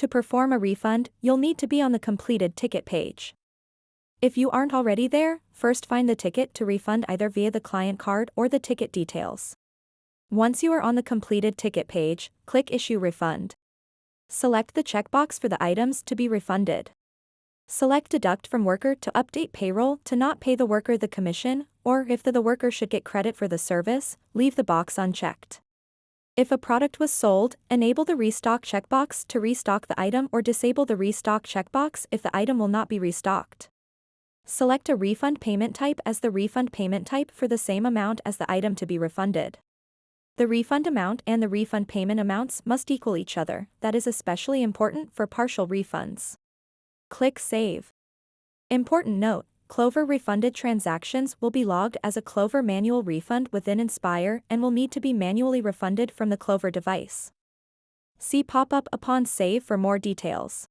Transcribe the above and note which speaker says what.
Speaker 1: To perform a refund, you'll need to be on the completed ticket page. If you aren't already there, first find the ticket to refund either via the client card or the ticket details. Once you are on the completed ticket page, click Issue Refund. Select the checkbox for the items to be refunded. Select Deduct from Worker to update payroll to not pay the worker the commission, or if the worker should get credit for the service, leave the box unchecked. If a product was sold, enable the Restock checkbox to restock the item or disable the Restock checkbox if the item will not be restocked. Select a refund payment type as the refund payment type for the same amount as the item to be refunded. The refund amount and the refund payment amounts must equal each other. That is especially important for partial refunds. Click Save. Important note: Clover refunded transactions will be logged as a Clover manual refund within Inspire and will need to be manually refunded from the Clover device. See pop-up upon save for more details.